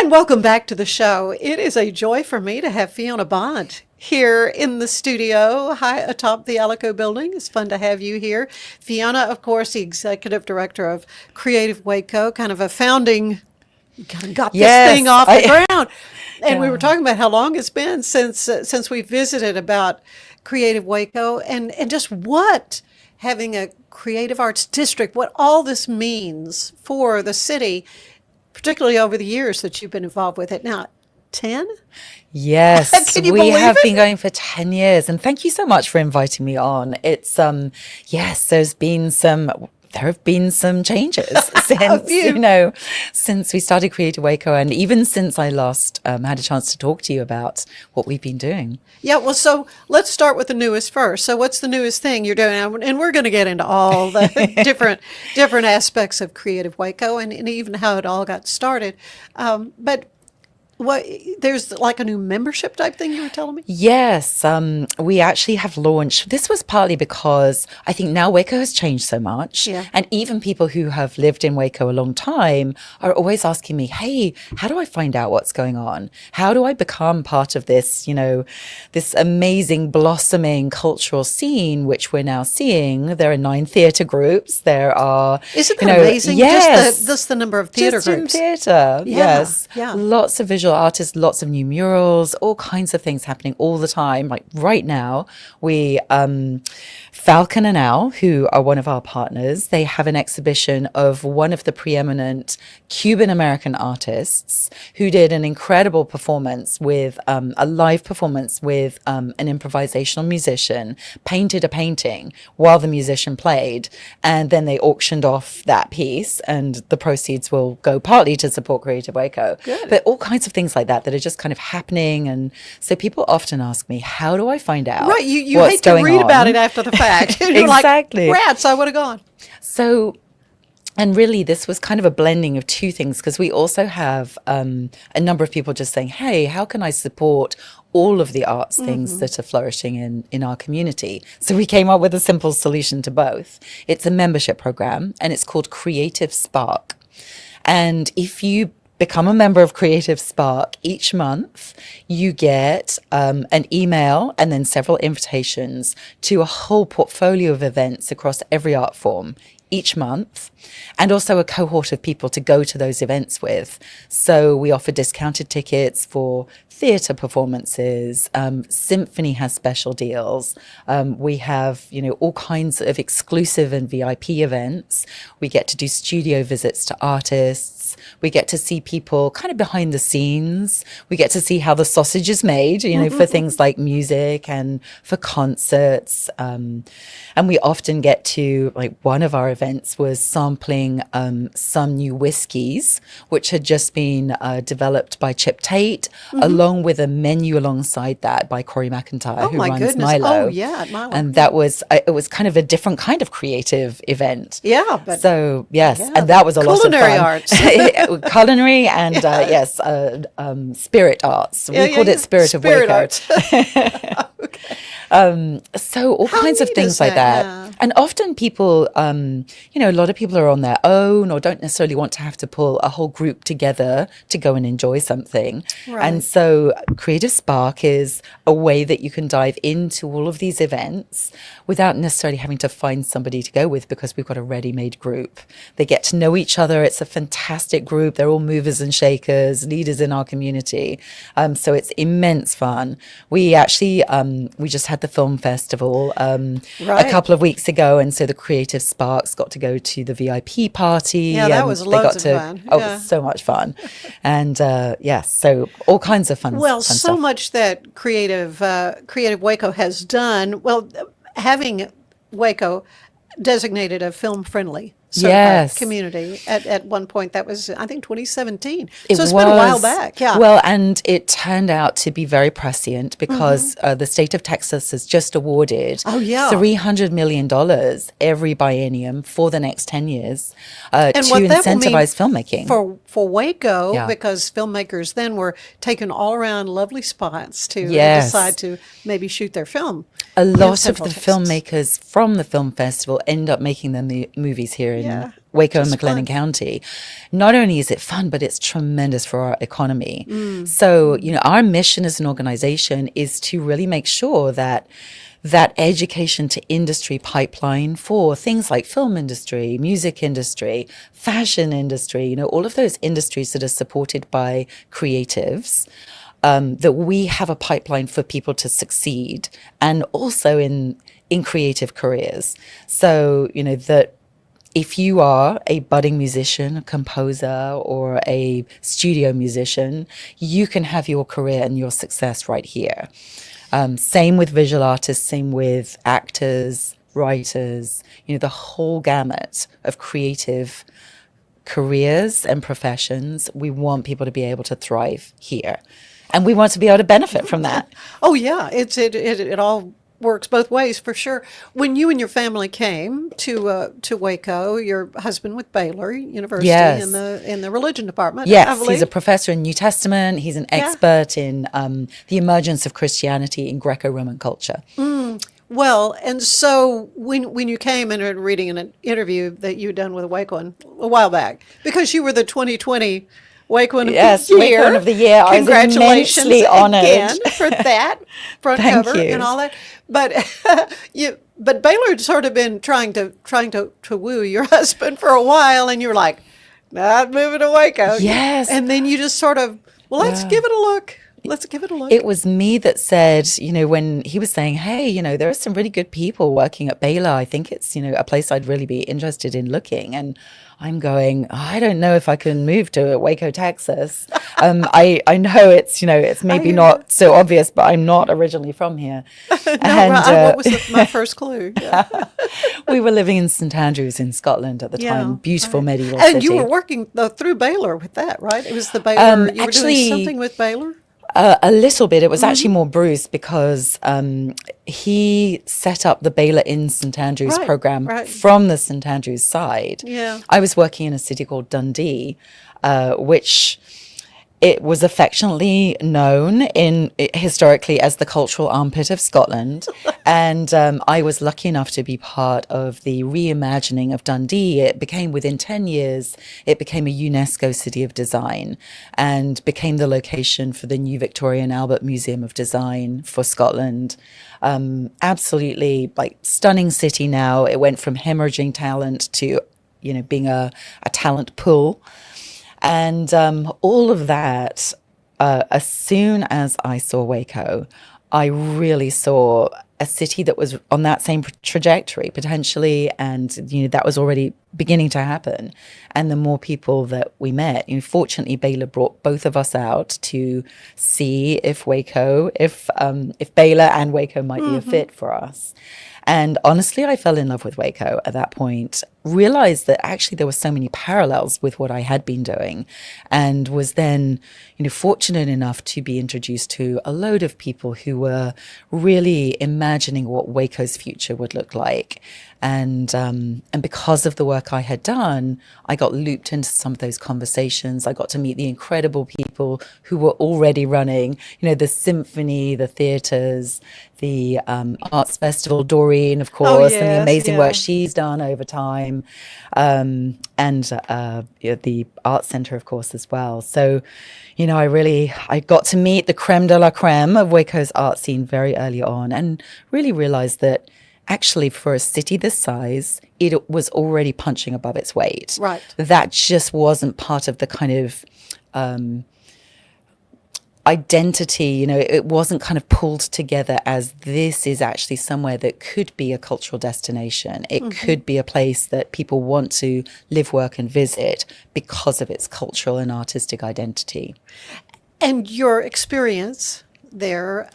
And welcome back to the show. It is a joy for me to have Fiona Bond here in the studio high atop the Aleigh building. It's fun to have you here. Fiona, of course, the executive director of Creative Waco, kind of a founding, kind of got this thing off the ground. And we were talking about how long it's been since we visited about Creative Waco and just what having a creative arts district, what all this means for the city, particularly over the years that you've been involved with it. Now, 10? Yes, Can you we believe have it? been going for 10 years. And thank you so much for inviting me on. It's, yes, there have been some changes since we started Creative Waco, and even since I last had a chance to talk to you about what we've been doing. Yeah, well, so let's start with the newest first. So what's the newest thing you're doing? And we're going to get into all the different aspects of Creative Waco and even how it all got started. But there's like a new membership type thing you were telling me? Yes, we actually have launched. This was partly because I think now Waco has changed so much. Yeah. And even people who have lived in Waco a long time are always asking me, hey, how do I find out what's going on? How do I become part of this, this amazing blossoming cultural scene, which we're now seeing? There are 9 theatre groups. There are, Isn't that amazing? Yes. Just the number of theatre Just groups. in theatre, yes. Yeah. Lots of visual artists, lots of new murals, all kinds of things happening all the time. Like right now, we Falcon and Owl, who are one of our partners, they have an exhibition of one of the preeminent Cuban American artists who did an incredible performance with a live performance with an improvisational musician, painted a painting while the musician played, and then they auctioned off that piece, and the proceeds will go partly to support Creative Waco. Good. But all kinds of things like that are just kind of happening, and so people often ask me, how do I find out? Right, you what's hate to going read on? about it after the fact. You're Exactly. like, rats, I would have gone. So, and really, this was kind of a blending of two things, because we also have a number of people just saying, hey, how can I support all of the arts things that are flourishing in our community? So we came up with a simple solution to both. It's a membership program, and it's called Creative Spark. And if you become a member of Creative Spark, each month you get an email and then several invitations to a whole portfolio of events across every art form each month, and also a cohort of people to go to those events with. So we offer discounted tickets for theatre performances. Symphony has special deals. We have, all kinds of exclusive and VIP events. We get to do studio visits to artists. We get to see people kind of behind the scenes. We get to see how the sausage is made, for things like music and for concerts. And we often get to, like, one of our events was sampling some new whiskies, which had just been developed by Chip Tate, along with a menu alongside that by Corey McIntyre, who runs Milo. Oh, yeah, at Milo. And that was, it was kind of a different kind of creative event. Yeah, but so yes, yeah, and that was a lot of fun. culinary arts. Culinary and yes, spirit arts. We called it Spirit of Waco. Arts. Okay. So all How kinds of neat things is like that? that. And often people, a lot of people are on their own or don't necessarily want to have to pull a whole group together to go and enjoy something. Right. And so Creative Spark is a way that you can dive into all of these events without necessarily having to find somebody to go with, because we've got a ready-made group. They get to know each other. It's a fantastic group. They're all movers and shakers, leaders in our community. So it's immense fun. We actually, we just had the film festival a couple of weeks ago, and so the Creative Sparks got to go to the VIP party. Yeah, that was loads of fun. Oh, Yeah. it was so much fun. And yes, so all kinds of fun. Well, fun so stuff. much that Creative Waco has done. Well, having Waco designated a film-friendly community at one point. That was, I think, 2017. So it's been a while back. Yeah. Well, and it turned out to be very prescient because the state of Texas has just awarded $300 million every biennium for the next 10 years to incentivize filmmaking. For Waco, because filmmakers then were taken all around lovely spots to decide to maybe shoot their film. A lot of the filmmakers from the film festival end up making their movies here Waco and Just McLennan fun. County. Not only is it fun, but it's tremendous for our economy. So, our mission as an organization is to really make sure that education to industry pipeline for things like film industry, music industry, fashion industry, all of those industries that are supported by creatives, that we have a pipeline for people to succeed, and also in creative careers. So, that if you are a budding musician, a composer, or a studio musician, you can have your career and your success right here. Same with visual artists, same with actors, writers, the whole gamut of creative careers and professions. We want people to be able to thrive here. And we want to be able to benefit from that. Oh yeah, it all works both ways for sure. When you and your family came to Waco, your husband with Baylor University Yes. in the religion department, I Yes, believe. he's a professor in New Testament. He's an Yeah. expert in the emergence of Christianity in Greco-Roman culture. Well, and so when you came and are reading an interview that you'd done with Wacoan a while back, because you were the 2020 Wacoan Yes, of the year. Wacoan of the year. I was Congratulations immensely honored. again for that front Thank cover you. and all that. But but Baylor had sort of been trying to woo your husband for a while, and you were like, not moving to Waco. Yes. And then you just sort of, well, let's give it a look. Let's give it a look. It was me that said, when he was saying, hey, there are some really good people working at Baylor. I think it's, a place I'd really be interested in looking. And I'm going, I don't know if I can move to Waco, Texas. I know it's maybe not so obvious, but I'm not originally from here. What was my first clue? Yeah. We were living in St Andrews in Scotland at the time. Beautiful medieval and city. you were working through Baylor with that, right? It was the Baylor. You were doing something with Baylor. A little bit. It was actually more Bruce, because he set up the Baylor in St Andrews program from the St Andrews side. Yeah. I was working in a city called Dundee, which it was affectionately known historically as the cultural armpit of Scotland. And I was lucky enough to be part of the reimagining of Dundee. It became, within 10 years, it became a UNESCO City of Design, and became the location for the new Victoria and Albert Museum of Design for Scotland. Absolutely stunning city now. It went from hemorrhaging talent to, being a talent pool. And all of that, as soon as I saw Waco, I really saw a city that was on that same trajectory potentially, and that was already beginning to happen. And the more people that we met, fortunately Baylor brought both of us out to see if Baylor and Waco might be a fit for us. And honestly, I fell in love with Waco at that point, realized that actually there were so many parallels with what I had been doing, and was then, fortunate enough to be introduced to a load of people who were really imagining what Waco's future would look like. And because of the work I had done, I got looped into some of those conversations. I got to meet the incredible people who were already running, the symphony, the theatres, the arts festival, Doreen, of course, and the amazing work she's done over time, and the Arts Centre, of course, as well. So, I got to meet the creme de la creme of Waco's art scene very early on, and really realised that actually for a city this size, it was already punching above its weight. Right. That just wasn't part of the kind of identity, it wasn't kind of pulled together as this is actually somewhere that could be a cultural destination. It could be a place that people want to live, work and visit because of its cultural and artistic identity. And your experience there,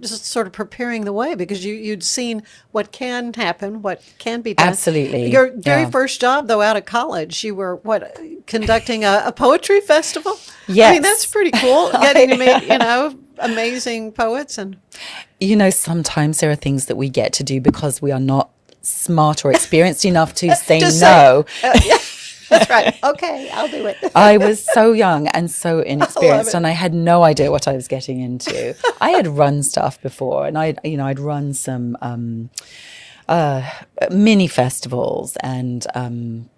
just sort of preparing the way, because you'd seen what can happen, what can be done. Absolutely. Your very first job, though, out of college, you were conducting a poetry festival? Yes. I mean, that's pretty cool, getting to meet, amazing poets. And sometimes there are things that we get to do because we are not smart or experienced enough to say Just no. That's right. Okay, I'll do it. I was so young and so inexperienced, and I had no idea what I was getting into. I had run stuff before, and I'd run some mini festivals and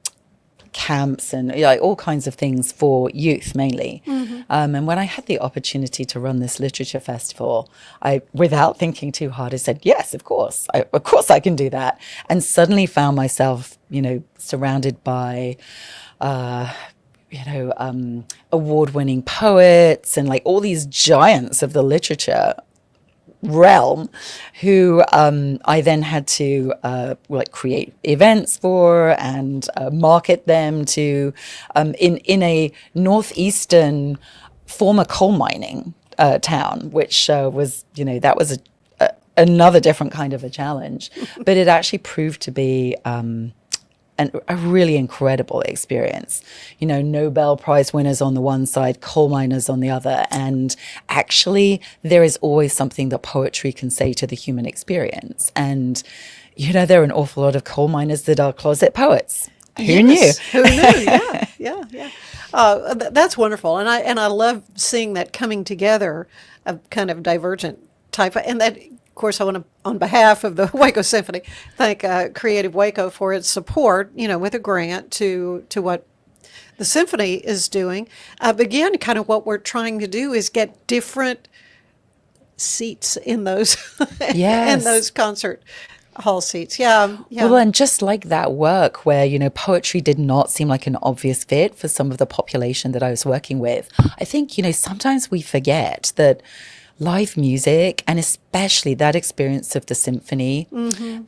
camps and like all kinds of things for youth mainly. And when I had the opportunity to run this literature festival, I, without thinking too hard, I said, yes, of course I can do that. And suddenly found myself, surrounded by, award-winning poets and like all these giants of the literature realm who I then had to create events for and market them to in a northeastern former coal mining town, which was that was another different kind of a challenge, but it actually proved to be a really incredible experience. Nobel Prize winners on the one side, coal miners on the other. And actually, there is always something that poetry can say to the human experience. And, there are an awful lot of coal miners that are closet poets. Who knew? Who knew? Yeah. That's wonderful. And I love seeing that coming together of kind of divergent type. And that, of course, I want to, on behalf of the Waco Symphony, thank Creative Waco for its support, with a grant to what the symphony is doing. But again, kind of what we're trying to do is get different seats in those in those concert hall seats. Yeah. Well, and just like that work where, poetry did not seem like an obvious fit for some of the population that I was working with. I think, sometimes we forget that live music, and especially that experience of the symphony,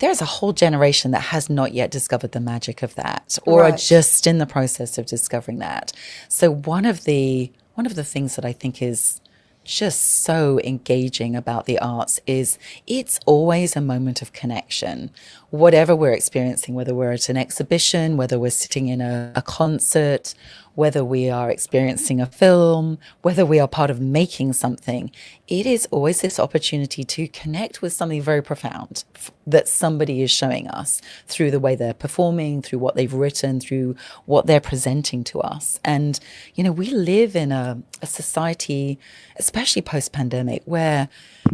there's a whole generation that has not yet discovered the magic of that, or are just in the process of discovering that. So one of the things that I think is just so engaging about the arts is it's always a moment of connection. Whatever we're experiencing, whether we're at an exhibition, whether we're sitting in a concert, whether we are experiencing a film, whether we are part of making something, it is always this opportunity to connect with something very profound that somebody is showing us through the way they're performing, through what they've written, through what they're presenting to us. And, we live in a society, especially post-pandemic, where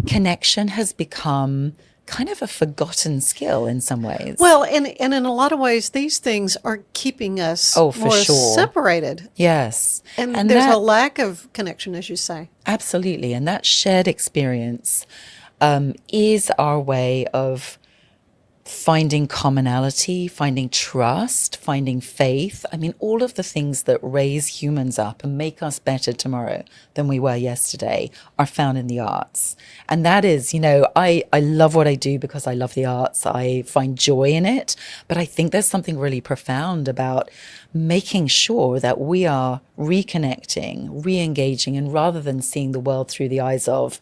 connection has become kind of a forgotten skill in some ways. Well, and in a lot of ways, these things are keeping us more separated. Yes. And there's a lack of connection, as you say. Absolutely. And that shared experience is our way of finding commonality, finding trust, finding faith. I mean, all of the things that raise humans up and make us better tomorrow than we were yesterday are found in the arts. And that is, I love what I do because I love the arts. I find joy in it. But I think there's something really profound about making sure that we are reconnecting, re-engaging, and rather than seeing the world through the eyes of,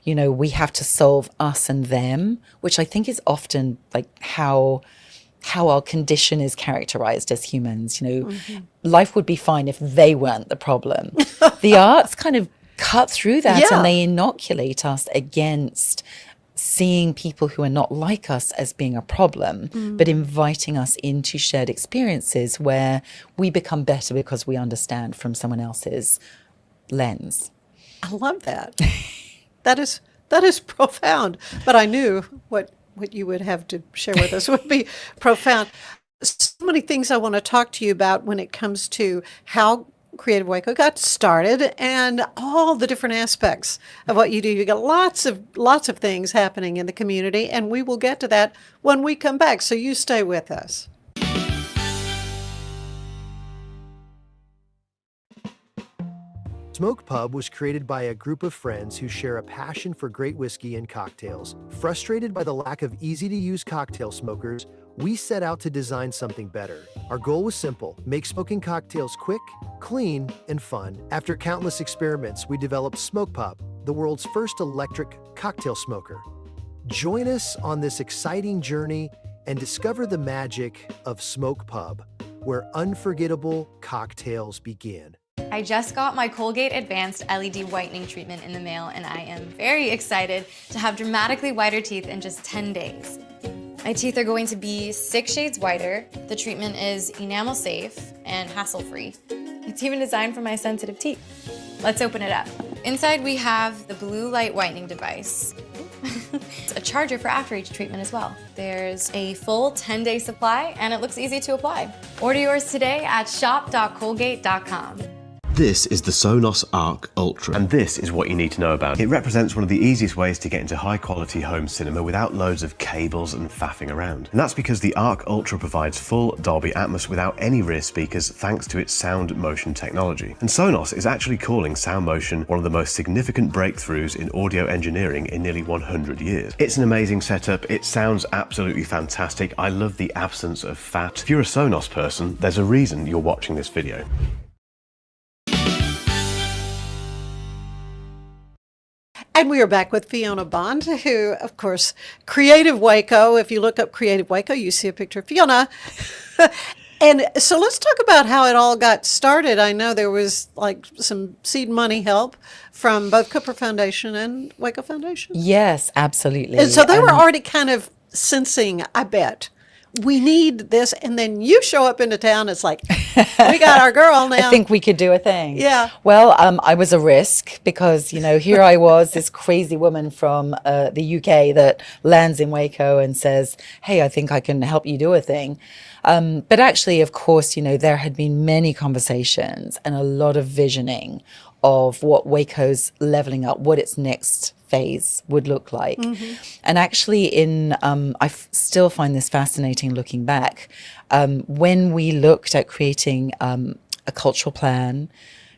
we have to solve us and them, which I think is often like how our condition is characterized as humans. Life would be fine if they weren't the problem. The arts kind of cut through that and they inoculate us against seeing people who are not like us as being a problem, but inviting us into shared experiences where we become better because we understand from someone else's lens. I love that. That is profound. But I knew what you would have to share with us would be profound. So many things I want to talk to you about when it comes to how Creative Waco got started and all the different aspects of what you do. You got lots of things happening in the community, and we will get to that when we come back. So you stay with us. Smoke Pub was created by a group of friends who share a passion for great whiskey and cocktails. Frustrated by the lack of easy-to-use cocktail smokers, we set out to design something better. Our goal was simple: make smoking cocktails quick, clean, and fun. After countless experiments, we developed Smoke Pub, the world's first electric cocktail smoker. Join us on this exciting journey and discover the magic of Smoke Pub, where unforgettable cocktails begin. I just got my Colgate Advanced LED Whitening Treatment in the mail, and I am very excited to have dramatically whiter teeth in just 10 days. My teeth are going to be 6 shades whiter. The treatment is enamel safe and hassle-free. It's even designed for my sensitive teeth. Let's open it up. Inside we have the blue light whitening device. It's a charger for after-age treatment as well. There's a full 10-day supply, and it looks easy to apply. Order yours today at shop.colgate.com. This is the Sonos Arc Ultra, and this is what you need to know about. It represents one of the easiest ways to get into high quality home cinema without loads of cables and faffing around. And that's because the Arc Ultra provides full Dolby Atmos without any rear speakers thanks to its sound motion technology. And Sonos is actually calling sound motion one of the most significant breakthroughs in audio engineering in nearly 100 years. It's an amazing setup, it sounds absolutely fantastic. I love the absence of fat. If you're a Sonos person, there's a reason you're watching this video. And we are back with Fiona Bond, who, of course, Creative Waco. If you look up Creative Waco, you see a picture of Fiona. And so let's talk about how it all got started. I know there was like some seed money help from both Cooper Foundation and Waco Foundation. Yes, absolutely. And so they were already kind of sensing, I bet, we need this. And then you show up into town. It's like, we got our girl now. I think we could do a thing. Yeah. Well, I was a risk because, you know, here I was, this crazy woman from the UK that lands in Waco and says, hey, I think I can help you do a thing. But actually, of course, you know, there had been many conversations and a lot of visioning of what Waco's leveling up, what its next phase would look like. Mm-hmm. And actually still find this fascinating looking back. When we looked at creating a cultural plan,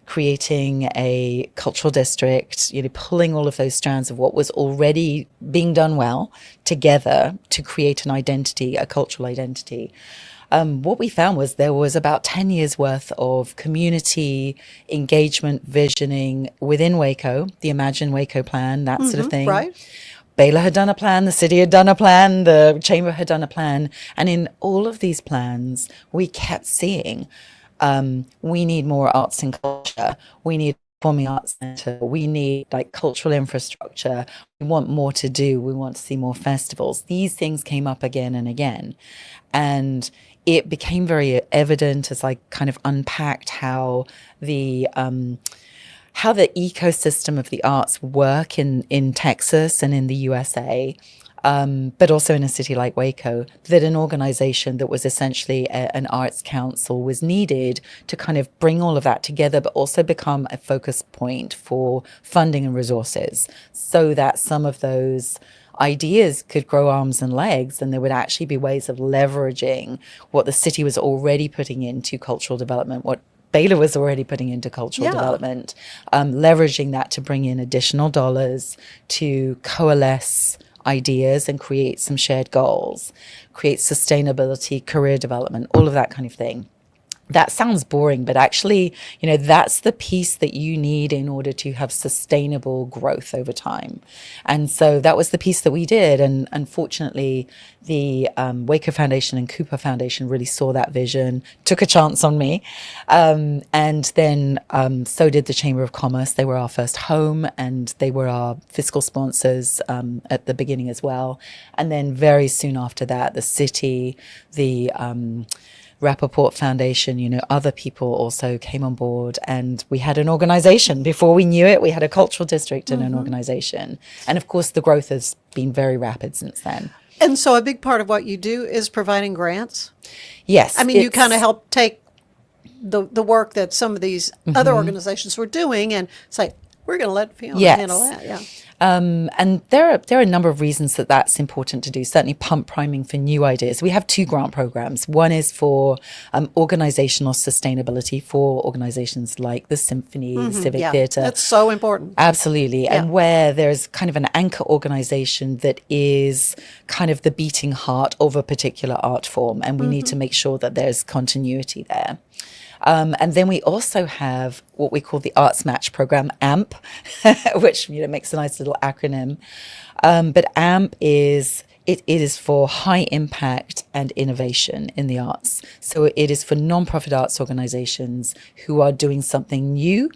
creating a cultural district, you know, pulling all of those strands of what was already being done well together to create an identity, a cultural identity. What we found was there was about 10 years worth of community engagement, visioning within Waco, the Imagine Waco plan, that sort of thing. Right. Baylor had done a plan, the city had done a plan, the chamber had done a plan. And in all of these plans, we kept seeing, we need more arts and culture. We need performing arts center. We need like cultural infrastructure. We want more to do. We want to see more festivals. These things came up again and again. And it became very evident as I kind of unpacked how the ecosystem of the arts work in Texas and in the USA, but also in a city like Waco, that an organization that was essentially an arts council was needed to kind of bring all of that together, but also become a focus point for funding and resources so that some of those ideas could grow arms and legs, and there would actually be ways of leveraging what the city was already putting into cultural development, what Baylor was already putting into cultural development, leveraging that to bring in additional dollars to coalesce ideas and create some shared goals, create sustainability, career development, all of that kind of thing. That sounds boring, but actually, you know, that's the piece that you need in order to have sustainable growth over time. And so that was the piece that we did. And unfortunately, the Waco Foundation and Cooper Foundation really saw that vision, took a chance on me. And then so did the Chamber of Commerce. They were our first home and they were our fiscal sponsors at the beginning as well. And then very soon after that, the city, the Rappaport Foundation, you know, other people also came on board, and we had an organization. Before we knew it, we had a cultural district and an organization. And of course, the growth has been very rapid since then. And so a big part of what you do is providing grants? Yes. I mean, you kind of help take the work that some of these other organizations were doing and say, we're going to let Fiona handle that. Yeah. And there are a number of reasons that that's important to do, certainly pump priming for new ideas. We have two grant programs. One is for organizational sustainability for organizations like the Symphony, the Civic Theatre. That's so important. Absolutely. And where there's kind of an anchor organization that is kind of the beating heart of a particular art form. And we need to make sure that there's continuity there. And then we also have what we call the Arts Match program, AMP, which, you know, makes a nice little acronym. But AMP is, it is for high impact and innovation in the arts. So it is for nonprofit arts organizations who are doing something new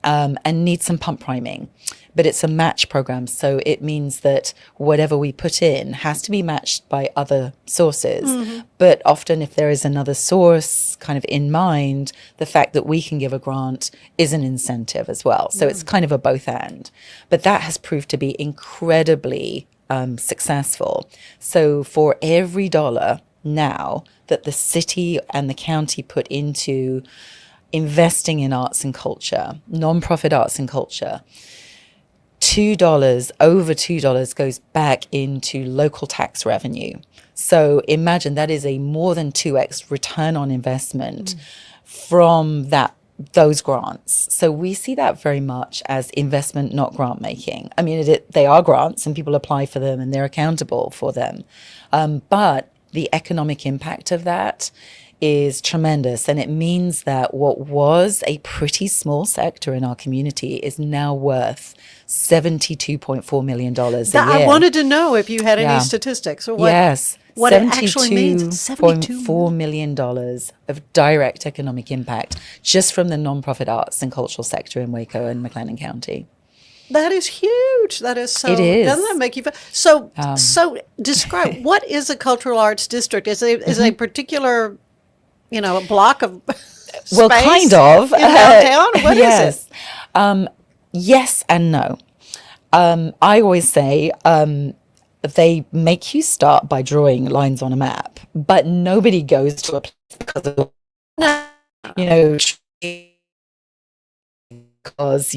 and need some pump priming. But it's a match program. So it means that whatever we put in has to be matched by other sources. But often if there is another source kind of in mind, the fact that we can give a grant is an incentive as well. So it's kind of a both and. But that has proved to be incredibly successful. So for every dollar now that the city and the county put into investing in arts and culture, nonprofit arts and culture, over $2 goes back into local tax revenue. So imagine that is a more than 2x return on investment from those grants. So we see that very much as investment, not grant making. I mean, they are grants and people apply for them and they're accountable for them. But the economic impact of that is tremendous. And it means that what was a pretty small sector in our community is now worth $72.4 million a year. I wanted to know if you had any Yeah. statistics or what, Yes. what it actually means. $72 $72.4 million of direct economic impact just from the nonprofit arts and cultural sector in Waco and McLennan County. That is huge. That is so. It is. Doesn't that make you feel so? Describe what is a cultural arts district? Is a particular, a block of Well, space kind of. in downtown. What is yes. it? Yes and no. I always say they make you start by drawing lines on a map, but nobody goes to a place because of, because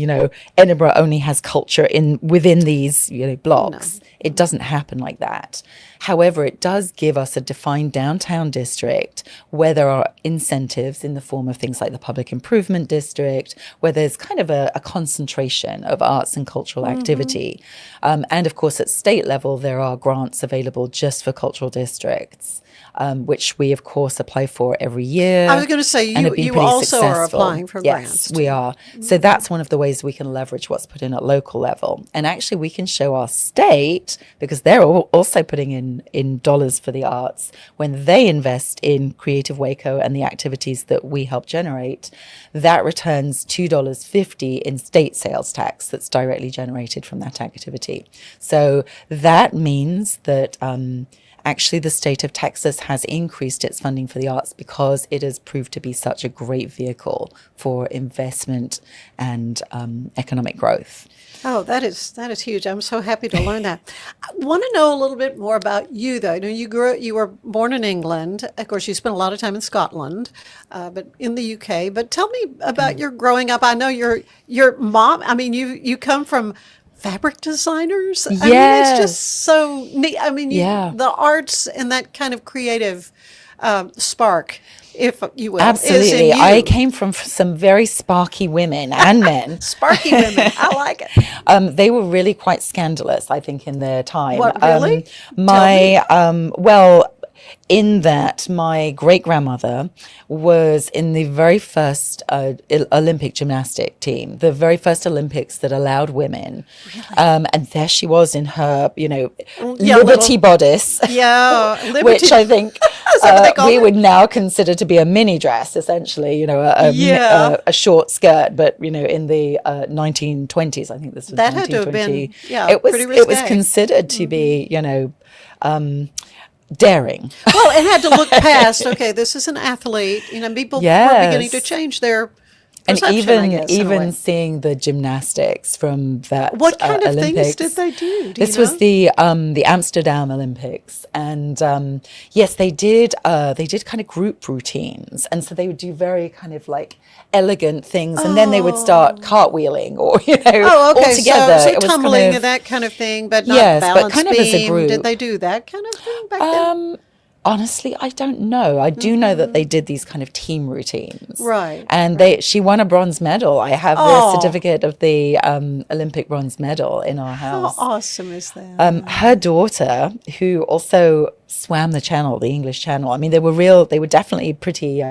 Edinburgh only has culture within these blocks. No. It doesn't happen like that. However, it does give us a defined downtown district where there are incentives in the form of things like the public improvement district, where there's kind of a concentration of arts and cultural activity. And of course, at state level, there are grants available just for cultural districts. Which we, of course, apply for every year. I was going to say, and have been you pretty also are successful. applying for yes, grants. we are. So that's one of the ways we can leverage what's put in at local level. And actually, we can show our state, because they're also putting in dollars for the arts, when they invest in Creative Waco and the activities that we help generate, that returns $2.50 in state sales tax that's directly generated from that activity. So that means that actually, the state of Texas has increased its funding for the arts because it has proved to be such a great vehicle for investment and economic growth. Oh, that is huge. I'm so happy to learn that. I want to know a little bit more about you, though. You were born in England. Of course, you spent a lot of time in Scotland, but in the UK. But tell me about your growing up. I know your mom. I mean, you come from fabric designers. I mean, it's just so neat. I mean, the arts and that kind of creative spark, if you will. Absolutely. Is in you. I came from some very sparky women and men. Sparky women. I like it. They were really quite scandalous, I think, in their time. What, really? Well, in that my great-grandmother was in the very first Olympic gymnastic team, the very first Olympics that allowed women. Really? And there she was in her, Liberty little bodice. Yeah, Liberty. Which I think we it? would now consider to be a mini dress, essentially, a short skirt. But, in the 1920s, I think this was that 1920. had to have been, it pretty was risque. considered to be, daring. Well, it had to look past, okay, this is an athlete. People were beginning to change their and perception, I guess, in a way. even seeing the gymnastics from that What kind of Olympics. things did they do? This was the Amsterdam Olympics, and yes, they did kind of group routines, and so they would do very kind of like elegant things, and then they would start cartwheeling or all together. So It was tumbling kind of, and that kind of thing, but not yes, balance but kind of as a beam. group. Did they do that kind of thing back then? Honestly, I don't know. I do know that they did these kind of team routines. Right. And she won a bronze medal. I have the certificate of the Olympic bronze medal in our house. How awesome is that? Her daughter, who also swam the channel, the English Channel. I mean, they were definitely pretty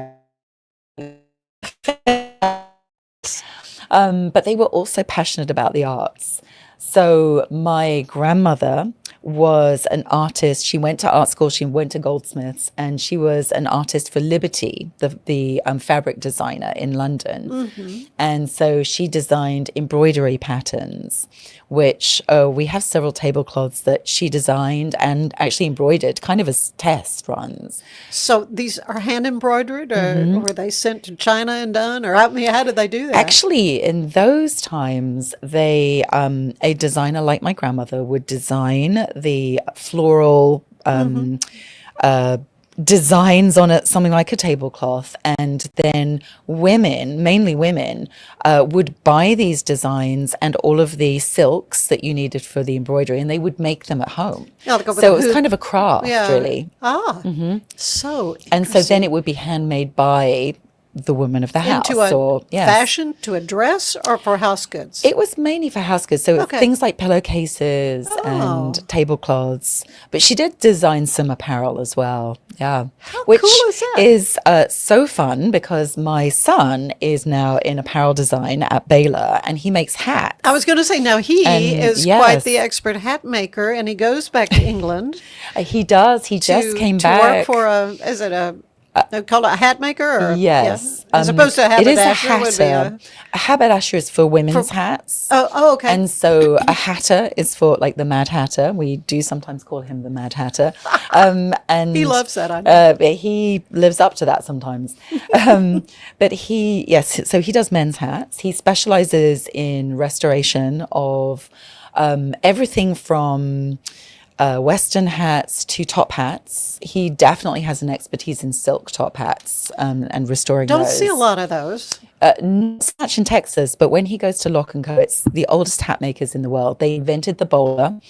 but they were also passionate about the arts. So my grandmother was an artist. She went to art school, she went to Goldsmiths, and she was an artist for Liberty, the fabric designer in London. And so she designed embroidery patterns, which we have several tablecloths that she designed and actually embroidered kind of as test runs. So these are hand embroidered, or were they sent to China and done, or how did they do that? Actually, in those times, they a designer like my grandmother would design the floral designs on it, something like a tablecloth, and then women, mainly women, would buy these designs and all of the silks that you needed for the embroidery, and they would make them at home. Yeah, like so it was kind of a craft, really. So And so then it would be handmade by the woman of the house. into a or yes. fashion, to a dress, or for house goods? It was mainly for house goods, so Okay. things like pillowcases and tablecloths. But she did design some apparel as well. Yeah, How cool is that? is so fun because my son is now in apparel design at Baylor, and he makes hats. I was going to say, now he And is yes. quite the expert hat maker, and he goes back to England He does. He just came to back. work for they call it a hat maker? Or, Yes. yeah? As opposed to a it is a haberdasher would be hatter. A haberdasher is for women's hats. Oh, okay. And so a hatter is for like the Mad Hatter. We do sometimes call him the Mad Hatter. And He loves that, I know. but he lives up to that sometimes. But so he does men's hats. He specializes in restoration of everything from Western hats to top hats. He definitely has an expertise in silk top hats and restoring Don't those. see a lot of those. Not so much in Texas, but when he goes to Lock & Co, it's the oldest hat makers in the world. They invented the bowler.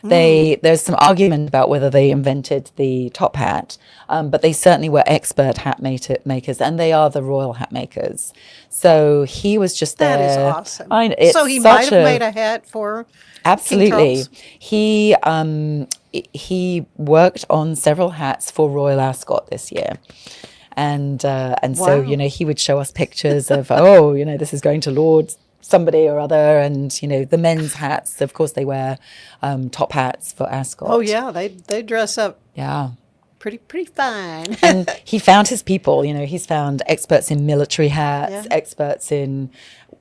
There's some argument about whether they invented the top hat, but they certainly were expert hat makers, and they are the royal hat makers. So he was just there. That is awesome. It's So he such might have made a hat for Absolutely. King Charles? He worked on several hats for Royal Ascot this year. And so, Wow. he would show us pictures of, this is going to Lord somebody or other. And, the men's hats, of course, they wear top hats for Ascot. Oh, yeah, they dress up Yeah. pretty fine. And he found his people, he's found experts in military hats, Yeah. experts in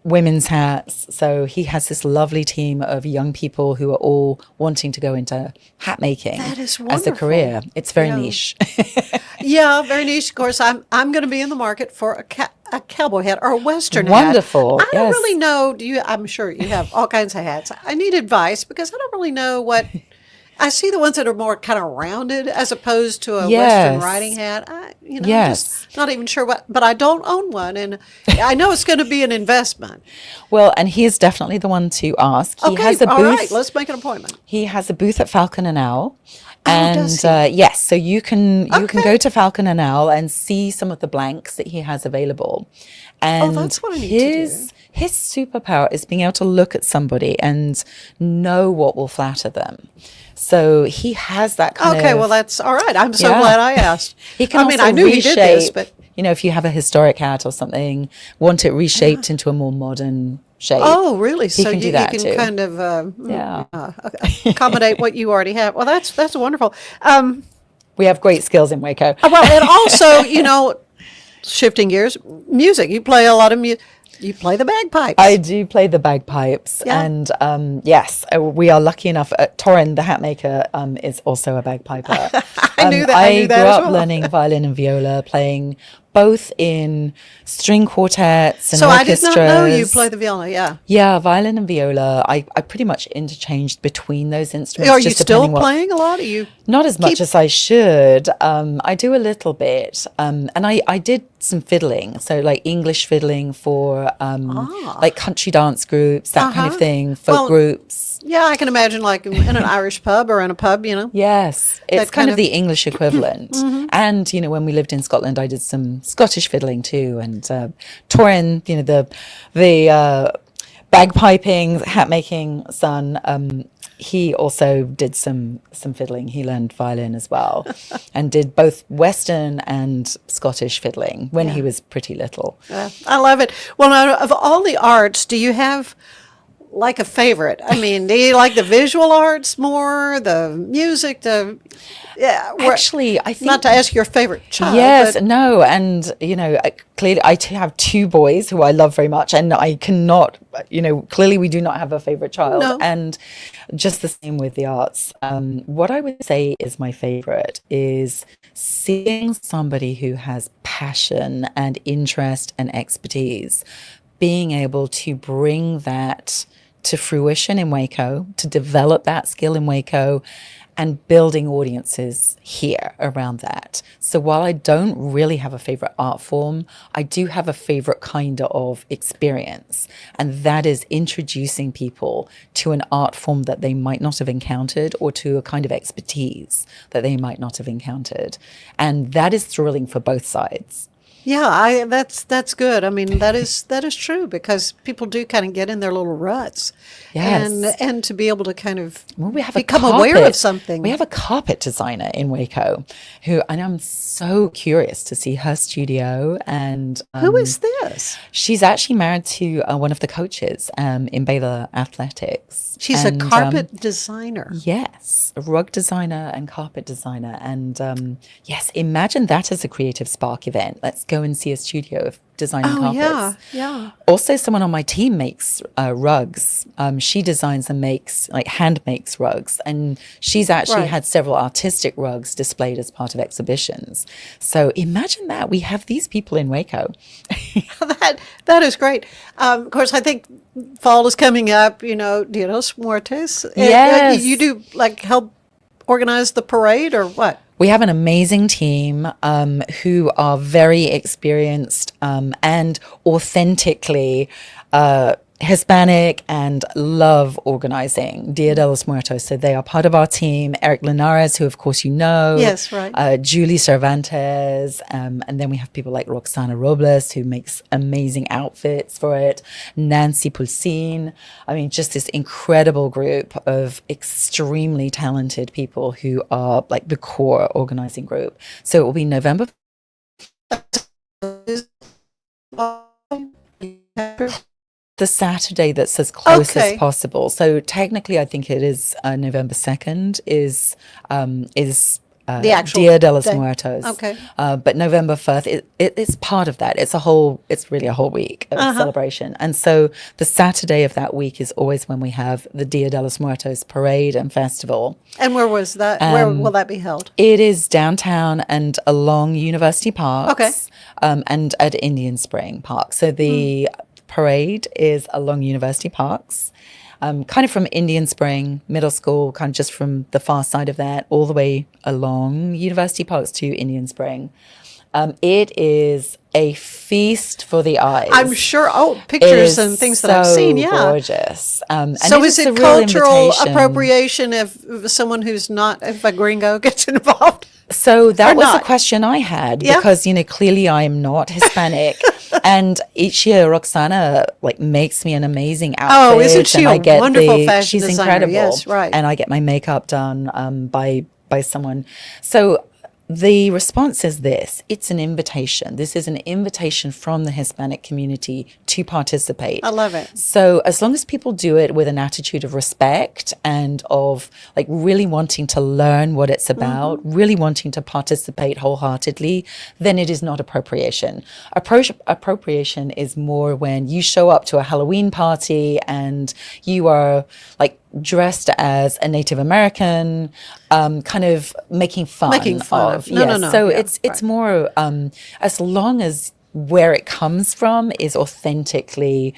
women's hats. So he has this lovely team of young people who are all wanting to go into hat making That is as a wonderful. career. It's very Yeah. niche. Yeah, very niche. Of course, I'm going to be in the market for a cowboy hat or a Western hat. Wonderful, I don't yes. really know. I'm sure you have all kinds of hats. I need advice because I don't really know what. I see the ones that are more kind of rounded as opposed to a Western Yes. riding hat. Yes. Just not even sure what. But I don't own one, and I know it's going to be an investment. Well, and he is definitely the one to ask. He Okay, has a booth. all right. Let's make an appointment. He has a booth at Falcon and Owl. does And yes, so you can Okay. go to Falcon and Owl and see some of the blanks that he has available. And that's what I need to do. his superpower is being able to look at somebody and know what will flatter them. So he has that kind of. Okay, well that's all right. I'm so Yeah. glad I asked. He can I also knew he did this, reshape, but if you have a historic hat or something, want it reshaped into a more modern shape. oh, really? He So can do you that can too. kind of Yeah. accommodate what you already have. Well, that's wonderful. We have great skills in Waco. Well, and also, shifting gears, music. You play a lot of music. You play the bagpipes. I do play the bagpipes, Yeah. and yes, we are lucky enough. Torin, the hat maker, is also a bagpiper. I knew that. I I knew that grew as up well. learning violin and viola, playing both in string quartets and so I orchestras. did not know you play the viola. Yeah. Yeah, violin and viola. I pretty much interchanged between those instruments. Are you just still depending what- playing a lot? Are you? Not as much as I should. I do a little bit. And I did some fiddling. So like English fiddling for like country dance groups, that kind of thing, folk Well, groups. Yeah, I can imagine like in an Irish pub or in a pub. Yes, it's That kind kind of of- the English equivalent. And, when we lived in Scotland, I did some Scottish fiddling too. And Torin, the bagpiping, hat making son, he also did some fiddling. He learned violin as well and did both Western and Scottish fiddling when he was pretty little. I love it. Well, now, of all the arts, do you have like a favorite? I mean, do you like the visual arts more, the music, Actually, I think not to ask your favorite child. yes, but no, and clearly have two boys who I love very much, and I cannot, clearly we do not have a favorite child, No. and just the same with the arts. What I would say is my favorite is seeing somebody who has passion and interest and expertise, being able to bring that to fruition in Waco, to develop that skill in Waco, and building audiences here around that. So while I don't really have a favorite art form, I do have a favorite kind of experience. And that is introducing people to an art form that they might not have encountered, or to a kind of expertise that they might not have encountered. And that is thrilling for both sides. yeah, that's good. I mean, that is true, because people do kind of get in their little ruts, Yes. and to be able to kind of Well, we have become aware of something. We have a carpet designer in Waco and I'm so curious to see her studio. And Who is this? she's actually married to one of the coaches in Baylor Athletics. She's And, a carpet designer. yes, a rug designer and carpet designer. And yes, imagine that as a creative spark event. Let's go and see a studio of designing Oh, carpets. yeah. Also, someone on my team makes rugs. She designs and hand makes rugs. And she's actually Right. had several artistic rugs displayed as part of exhibitions. So imagine that. We have these people in Waco. That is great. Of course, I think fall is coming up. Dia de los Muertos. Yes. You do help organize the parade, or what? We have an amazing team who are very experienced and authentically Hispanic and love organizing Dia de los Muertos. So they are part of our team. Eric Linares, who of course you know. Yes, right. Julie Cervantes. And then we have people like Roxana Robles, who makes amazing outfits for it. Nancy Pulsine. I mean, just this incredible group of extremely talented people who are like the core organizing group. So it will be November. The Saturday that's as close Okay. as possible. So technically, I think it is November 2nd is The actual Dia de los day. Muertos. Okay. But November 1st, it's part of that. It's really a whole week of celebration. And so the Saturday of that week is always when we have the Dia de los Muertos parade and festival. And where was that? Where will that be held? It is downtown and along University Parks. Okay. And at Indian Spring Park. So the parade is along University Parks, kind of from Indian Spring Middle School, kind of just from the far side of that, all the way along University Parks to Indian Spring. It is a feast for the eyes. I'm sure. Oh, It pictures is and things that I've seen. Yeah. gorgeous. And So is a it real cultural invitation. appropriation if someone who's not, if a gringo gets involved? So that Or was not? a question I had Yeah. because, clearly I am not Hispanic. And each year Roxana makes me an amazing outfit. Oh, isn't she and a I get wonderful fashion she's designer? incredible. Yes, right. And I get my makeup done by someone. So the response is this: it's an invitation. This is an invitation from the Hispanic community to participate. I love it. So as long as people do it with an attitude of respect and of really wanting to learn what it's about, really wanting to participate wholeheartedly, then it is not appropriation. Appropriation is more when you show up to a Halloween party and you are dressed as a Native American, kind of making fun of. No. So Yeah, it's more as long as where it comes from is authentically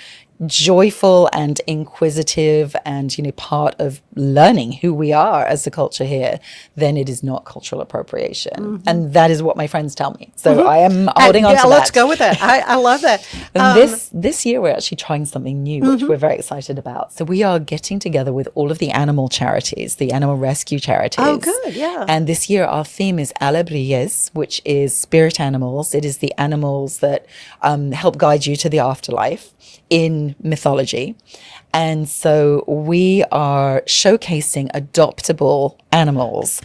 joyful and inquisitive and part of learning who we are as a culture here, then it is not cultural appropriation. And that is what my friends tell me. So I am holding on to that. Let's go with that. I love that. And this year we're actually trying something new, which we're very excited about. So we are getting together with all of the animal charities, the animal rescue charities. Oh, good, yeah. And this year our theme is Aleigh, which is spirit animals. It is the animals that help guide you to the afterlife in mythology. And so we are showcasing adoptable animals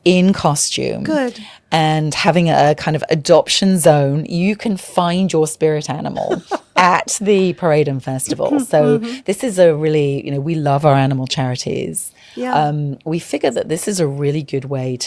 in costume. Good. And having a kind of adoption zone, you can find your spirit animal at the parade and festival. So this is a really, we love our animal charities. Yeah. We figure that this is a really good way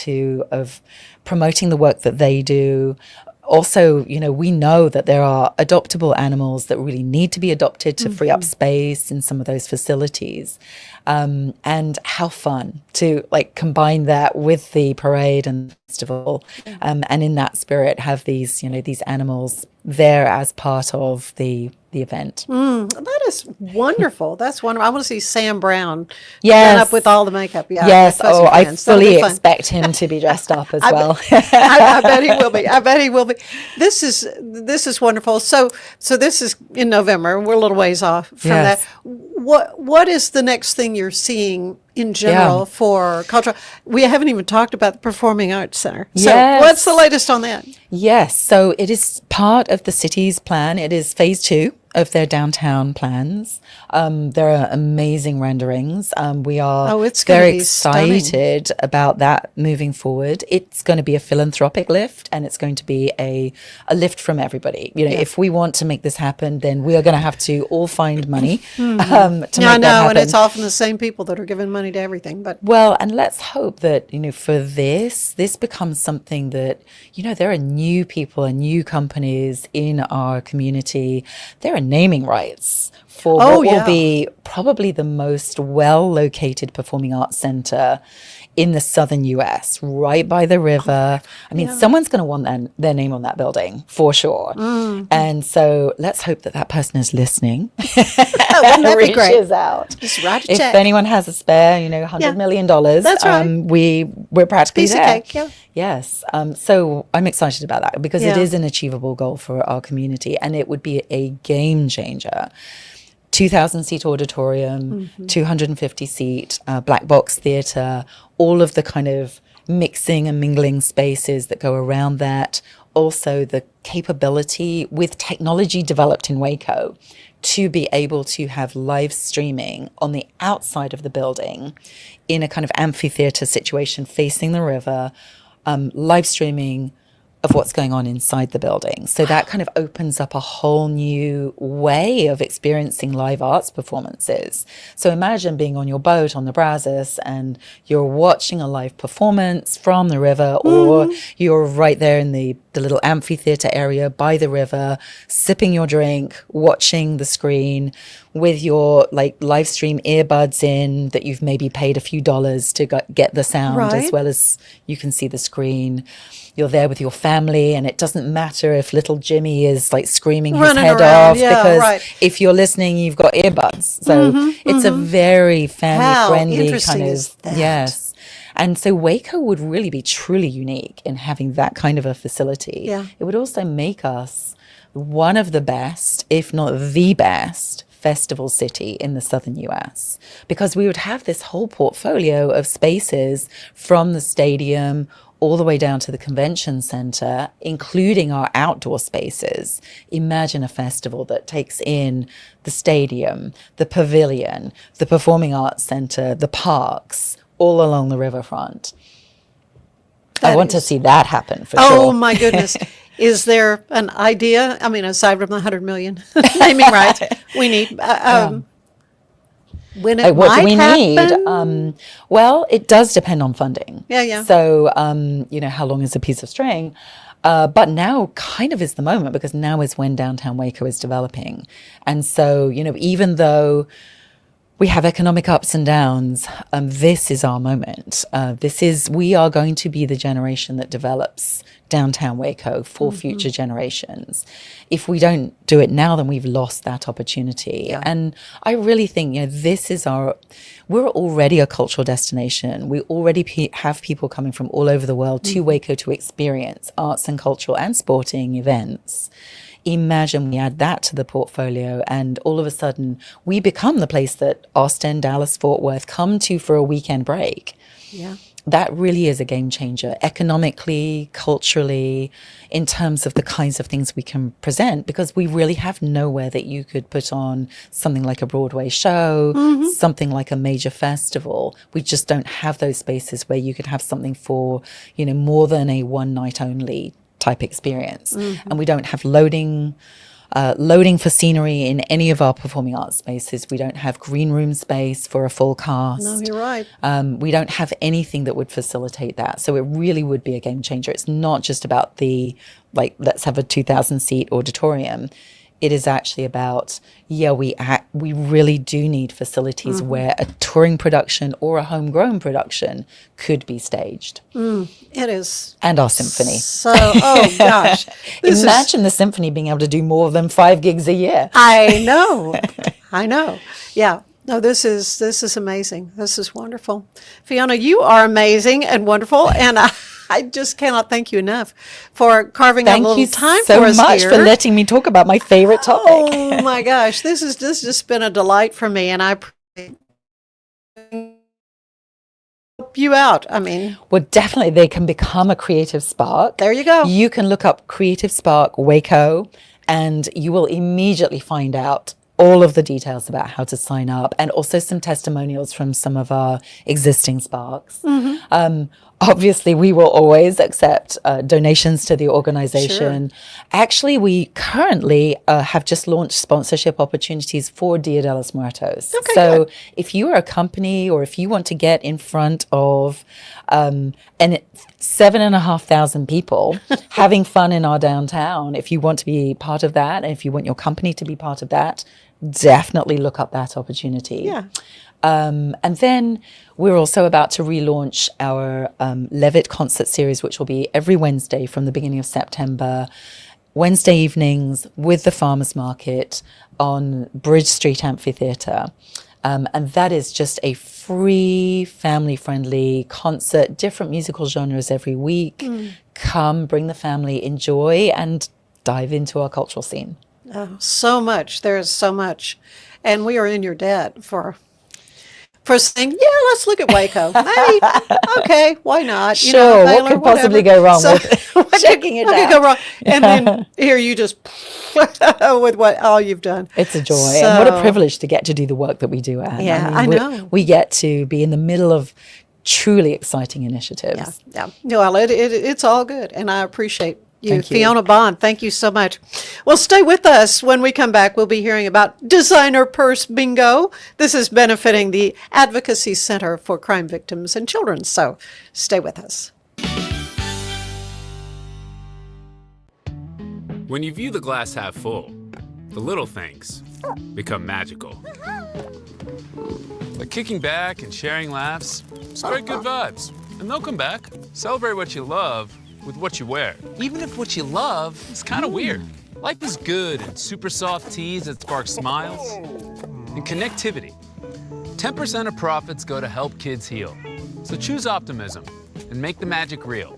of promoting the work that they do. Also, we know that there are adoptable animals that really need to be adopted to free up space in some of those facilities. And how fun to combine that with the parade and festival, and in that spirit have these animals there as part of the event. That is wonderful. That's wonderful. I want to see Sam Brown Yes. done up with all the makeup. Yeah, Yes. with Fuzzy Oh, I Friends. That'll be fully fun. expect him to be dressed up as well. I bet he will be. I bet he will be. This is wonderful. So this is in November. We're a little ways off from Yes. that. What is the next thing you're seeing in general for cultural? We haven't even talked about the Performing Arts Center. So Yes. what's the latest on that? Yes, so it is part of the city's plan. It is phase 2 of their downtown plans. There are amazing renderings. We are it's gonna very be stunning. excited about that moving forward. It's going to be a philanthropic lift, and it's going to be a lift from everybody. If we want to make this happen, then we are going to have to all find money to make Yeah, I that know, happen. and it's often the same people that are giving money to everything. But Well, and let's hope that, for this becomes something that, there are new people and new companies in our community. There are naming rights for what yeah. will be probably the most well-located performing arts center in the southern US, right by the river. I mean, someone's going to want their name on that building for sure. And so let's hope that person is listening. wouldn't that be great? Reaches out. Just write a If check. anyone has a spare, $100 million, That's right. we're practically Piece of there. cake, yeah. Yes. So I'm excited about that because it Yeah. is an achievable goal for our community, and it would be a game changer. 2,000 seat auditorium, 250 seat black box theater, all of the kind of mixing and mingling spaces that go around that. Also the capability with technology developed in Waco to be able to have live streaming on the outside of the building in a kind of amphitheater situation facing the river, live streaming of what's going on inside the building. So that kind of opens up a whole new way of experiencing live arts performances. So imagine being on your boat on the Brazos and you're watching a live performance from the river, or you're right there in the little amphitheater area by the river, sipping your drink, watching the screen with your live stream earbuds in that you've maybe paid a few dollars to get the sound as Right. well as you can see the screen. You're there with your family, and it doesn't matter if little Jimmy is screaming his Running head around, off, yeah, because right. if you're listening, you've got earbuds. So it's a very How family friendly interesting kind is of that? yes. And so Waco would really be truly unique in having that kind of a facility. Yeah. It would also make us one of the best, if not the best, festival city in the southern US, because we would have this whole portfolio of spaces from the stadium all the way down to the convention center, including our outdoor spaces. Imagine a festival that takes in the stadium, the pavilion, the performing arts center, the parks, all along the riverfront. I want to see that happen for Oh sure. my goodness. Is there an idea? I mean, aside from the 100 million naming rights, we need, when it What might do we happen? need? Well, it does depend on funding. Yeah. So, how long is a piece of string? But now kind of is the moment, because now is when downtown Waco is developing. And so, even though we have economic ups and downs, this is our moment. We are going to be the generation that develops downtown Waco for future generations. If we don't do it now, then we've lost that opportunity. Yeah. And I really think, we're already a cultural destination. We already have people coming from all over the world to Waco to experience arts and cultural and sporting events. Imagine we add that to the portfolio, and all of a sudden we become the place that Austin, Dallas, Fort Worth come to for a weekend break. Yeah. that really is a game changer economically, culturally, in terms of the kinds of things we can present, because we really have nowhere that you could put on something like a Broadway show, something like a major festival. We just don't have those spaces where you could have something for, more than a one night only type experience. And we don't have loading for scenery in any of our performing arts spaces. We don't have green room space for a full cast. No, you're right. We don't have anything that would facilitate that. So it really would be a game changer. It's not just about let's have a 2,000 seat auditorium. It is actually about, we really do need facilities where a touring production or a homegrown production could be staged. It is. And our symphony. So, oh gosh. Imagine the symphony being able to do more than 5 gigs a year. I know. Yeah. No, this is amazing. This is wonderful. Fiona, you are amazing and wonderful, and I just cannot thank you enough for carving out a little time for us here. Thank you so much for letting me talk about my favorite topic. Oh my gosh, this has just been a delight for me, and I appreciate help you out. I mean, well, definitely they can become a creative spark. There you go. You can look up Creative Spark Waco, and you will immediately find out all of the details about how to sign up, and also some testimonials from some of our existing sparks. Obviously, we will always accept donations to the organization. Sure. Actually, we currently have just launched sponsorship opportunities for Dia de los Muertos. Okay, so good. If you are a company, or if you want to get in front of 7,500 people having fun in our downtown, if you want to be part of that, and if you want your company to be part of that, definitely look up that opportunity. Yeah. And then we're also about to relaunch our Levitt concert series, which will be every Wednesday from the beginning of September, Wednesday evenings with the Farmers Market on Bridge Street Amphitheatre. And that is just a free, family-friendly concert, different musical genres every week. Come, bring the family, enjoy, and dive into our cultural scene. Oh, so much. There is so much. And we are in your debt for saying, let's look at Waco. Hey, okay, why not? Sure, Baylor, what could possibly go wrong with checking it out? What could go wrong? And then here you just, with all you've done. It's a joy. And what a privilege to get to do the work that we do, Anne. Yeah, I know. We get to be in the middle of truly exciting initiatives. Yeah. Well, it's all good, and I appreciate you. Thank you. Fiona Bond, thank you so much. Well, stay with us. When we come back, we'll be hearing about Designer Purse Bingo. This is benefiting the Advocacy Center for Crime Victims and Children, so stay with us. When you view the glass half full, the little things become magical. Like kicking back and sharing laughs, spread good vibes, and they'll come back. Celebrate what you love with what you wear, even if what you love is kind of weird. Life is good in super soft tees that spark smiles and connectivity. 10% of profits go to help kids heal. So choose optimism and make the magic real.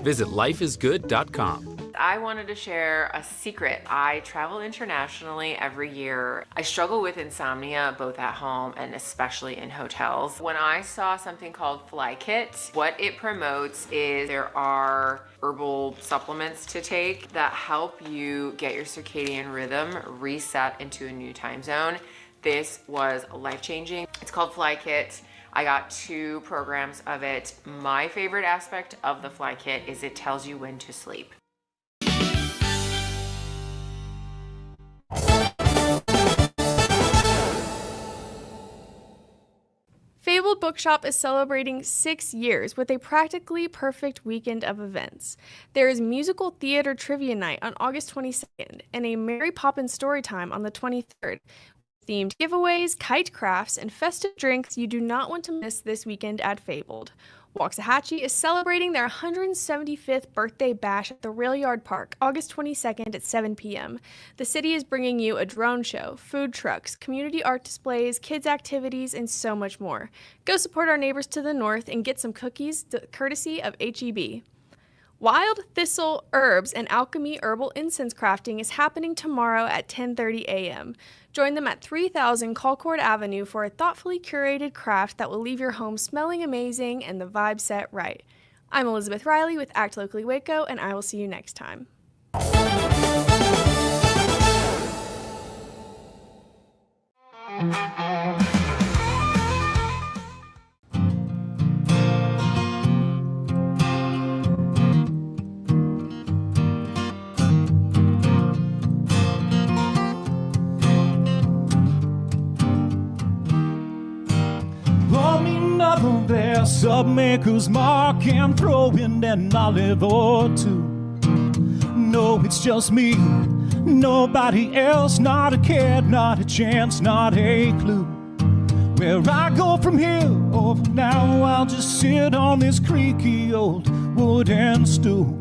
Visit lifeisgood.com. I wanted to share a secret. I travel internationally every year. I struggle with insomnia both at home and especially in hotels. When I saw something called Fly Kit, what it promotes is there are herbal supplements to take that help you get your circadian rhythm reset into a new time zone. This was life-changing. It's called Fly Kit. I got 2 programs of it. My favorite aspect of the Fly Kit is it tells you when to sleep. Fabled Bookshop is celebrating 6 years with a practically perfect weekend of events. There is musical theater trivia night on August 22nd and a Mary Poppins story time on the 23rd. Themed giveaways, kite crafts, and festive drinks you do not want to miss this weekend at Fabled. Waxahachie is celebrating their 175th birthday bash at the Rail Yard Park, August 22nd at 7 p.m. The city is bringing you a drone show, food trucks, community art displays, kids' activities, and so much more. Go support our neighbors to the north and get some cookies courtesy of HEB. Wild Thistle Herbs and Alchemy Herbal Incense Crafting is happening tomorrow at 10:30 a.m. Join them at 3000 Colcord Avenue for a thoughtfully curated craft that will leave your home smelling amazing and the vibe set right. I'm Elizabeth Riley with Act Locally Waco, and I will see you next time. Pour me another glass of Maker's Mark and throw in an olive or two. No, it's just me, nobody else, not a care, not a chance, not a clue. Where I go from here, oh, for now I'll just sit on this creaky old wooden stool.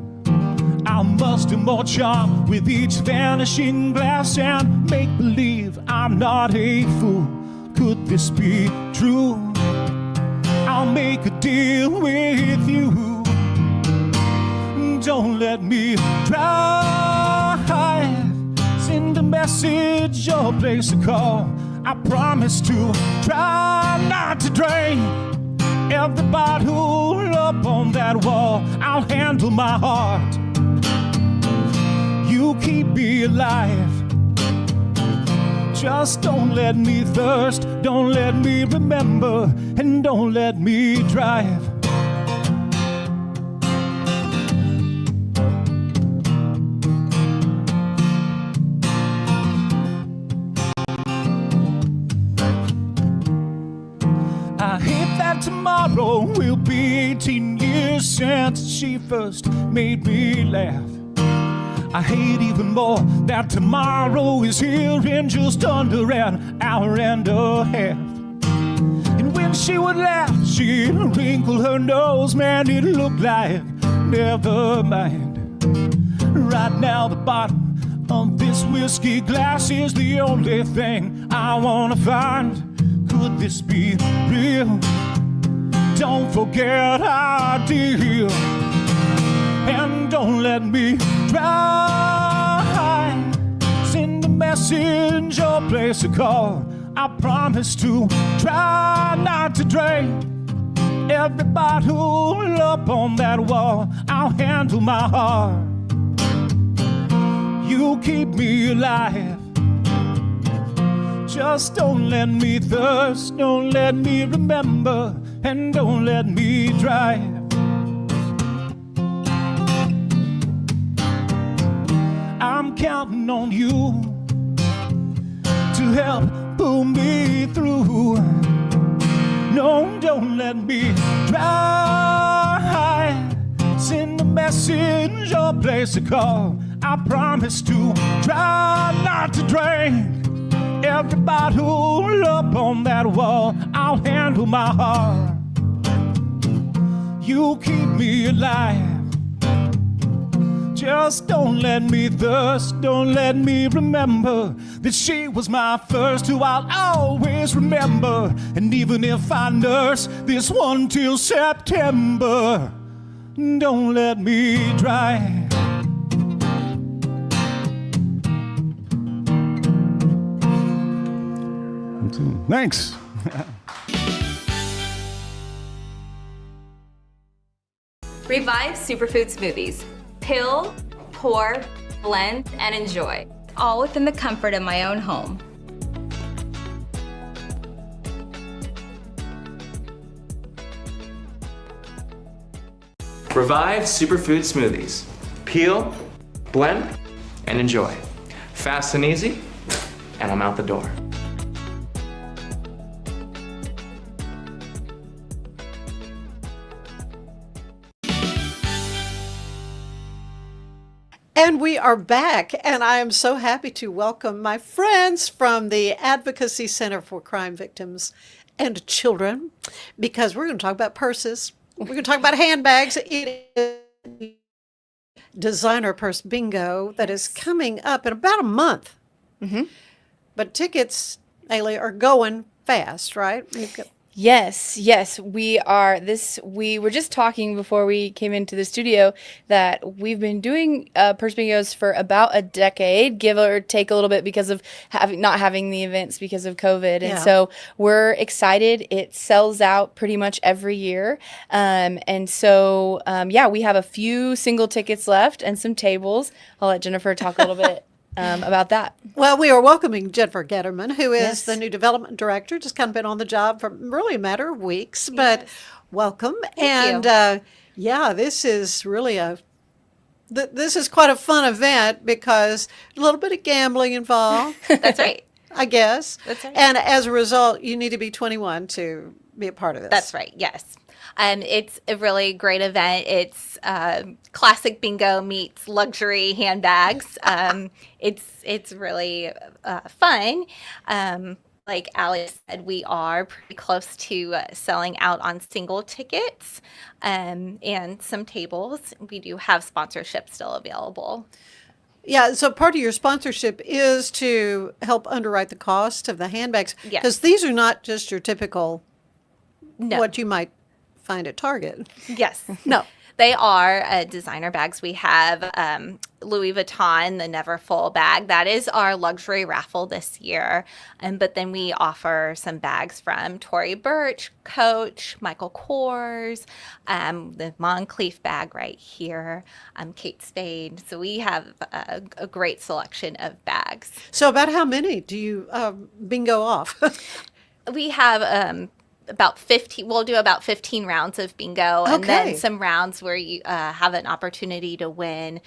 I'll muster more charm with each vanishing glass and make believe I'm not a fool. Could this be true? I'll make a deal with you. Don't let me drive. Send a message or place a call. I promise to try not to drain every bottle up on that wall. I'll handle my heart. You keep me alive. Just don't let me thirst, don't let me remember, and don't let me drive. I hate that tomorrow will be 18 years since she first made me laugh. I hate even more that tomorrow is here in just under an hour and a half. And when she would laugh, she'd wrinkle her nose, man, it looked like never mind. Right now the bottom of this whiskey glass is the only thing I wanna find. Could this be real? Don't forget our deal. And don't let me drive. Send a message or place a call. I promise to try not to drain every bottle up on that wall. I'll handle my heart. You keep me alive. Just don't let me thirst, don't let me remember, and don't let me drive. I'm counting on you to help pull me through. No, don't let me drive. Send a message or place a call. I promise to try not to drain every bottle up on that wall. I'll handle my heart. You keep me alive. Just don't let me thirst, don't let me remember that she was my first, who I'll always remember. And even if I nurse this one till September, don't let me dry. Thanks. Revive Superfood Smoothies. Pill, pour, blend, and enjoy. All within the comfort of my own home. Revive Superfood Smoothies. Peel, blend, and enjoy. Fast and easy, and I'm out the door. And we are back, and I am so happy to welcome my friends from the Advocacy Center for Crime Victims and Children, because we're going to talk about purses. We're going to talk about handbags. It is designer purse bingo that is coming up in about a month. Mm-hmm. But tickets, Aleigh, are going fast, right? Yes, we are. We were just talking before we came into the studio that we've been doing purse bingos for about a decade, give or take a little bit because of not having the events because of COVID. And so we're excited. It sells out pretty much every year. And so, we have a few single tickets left and some tables. I'll let Jennifer talk a little bit about that. Well, we are welcoming Jennifer Getterman, who is Yes. the new development director, just kind of been on the job for really a matter of weeks, but welcome. Thank And this is really this is quite a fun event because a little bit of gambling involved, That's right. I guess. That's right. And as a result, you need to be 21 to be a part of this. That's right. Yes. It's a really great event. It's classic bingo meets luxury handbags. It's really fun. Like Aleigh said, we are pretty close to selling out on single tickets and some tables. We do have sponsorship still available. Yeah, so part of your sponsorship is to help underwrite the cost of the handbags. Yes. Because these are not just your typical, No. what you might find at Target. Yes. No. They are designer bags. We have Louis Vuitton, the Never Full bag. That is our luxury raffle this year. But then we offer some bags from Tory Burch, Coach, Michael Kors, the Moncleaf bag right here, Kate Spade. So we have a great selection of bags. So about how many do you bingo off? We have about 15. We'll do about 15 rounds of bingo, and Okay. then some rounds where you have an opportunity to win.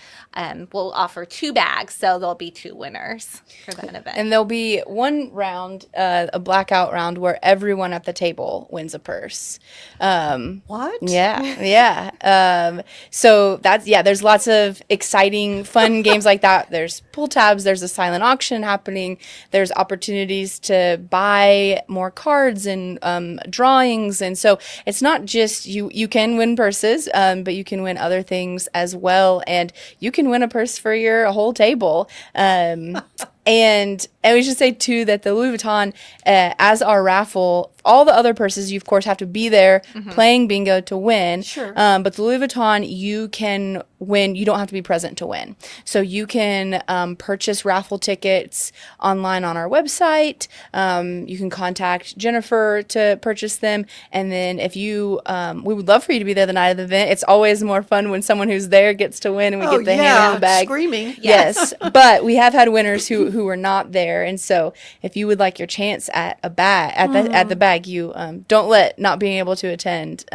We'll offer 2 bags, so there'll be 2 winners for that event. And there'll be one round, a blackout round, where everyone at the table wins a purse. What? Yeah. So there's lots of exciting, fun games like that. There's pull tabs. There's a silent auction happening. There's opportunities to buy more cards and drawings. And so it's not just you can win purses, but you can win other things as well. And you can win a purse for your whole table. And we should say, too, that the Louis Vuitton, as our raffle, all the other purses, you, of course, have to be there playing bingo to win. Sure. But the Louis Vuitton, you can win. You don't have to be present to win. So you can purchase raffle tickets online on our website. You can contact Jennifer to purchase them. And then if you, we would love for you to be there the night of the event. It's always more fun when someone who's there gets to win and we get the hand in the bag. Screaming. Yes, but we have had winners who were not there, and so if you would like your chance at a bag at the bag, you don't let not being able to attend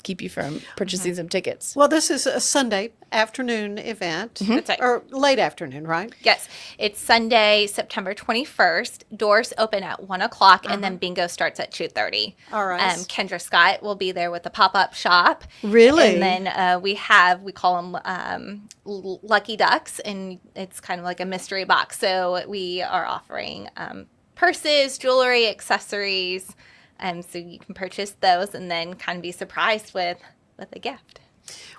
keep you from purchasing some tickets. Well, this is a Sunday afternoon event. That's right. Or late afternoon, right? Yes, it's Sunday, September 21st. Doors open at 1 o'clock, and then bingo starts at 2:30. All right. Kendra Scott will be there with the pop-up shop. Really? And then we call them Lucky Ducks, and it's kind of like a mystery box. So we are offering purses, jewelry, accessories, so you can purchase those and then kind of be surprised with a gift.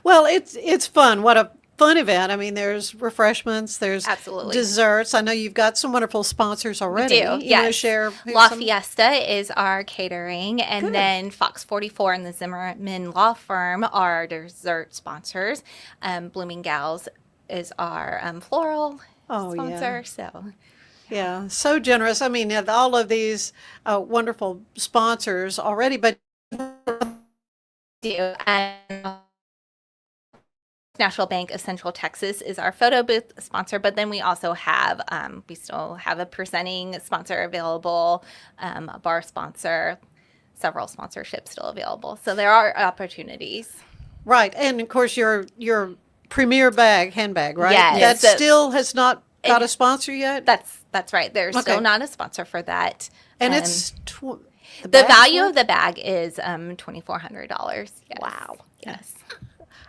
Well, it's fun. What a fun event. I mean, there's refreshments, there's Absolutely. desserts. I know you've got some wonderful sponsors already. We do, You want to yes. share La some? Fiesta is our catering, and Good. then Fox 44 and the Zimmerman Law Firm are our dessert sponsors. Blooming Gals is our floral Oh, yeah. sponsor. So Yeah, so generous. I mean, all of these wonderful sponsors already, but do and National Bank of Central Texas is our photo booth sponsor, but then we also have we still have a presenting sponsor available, a bar sponsor, several sponsorships still available. So there are opportunities. right. And of course, your premier handbag, right? Yes. That So- still has not got a sponsor yet. That's right. There's Okay. still not a sponsor for that. And it's the value of the bag is $2,400. Yes. Wow. Yes.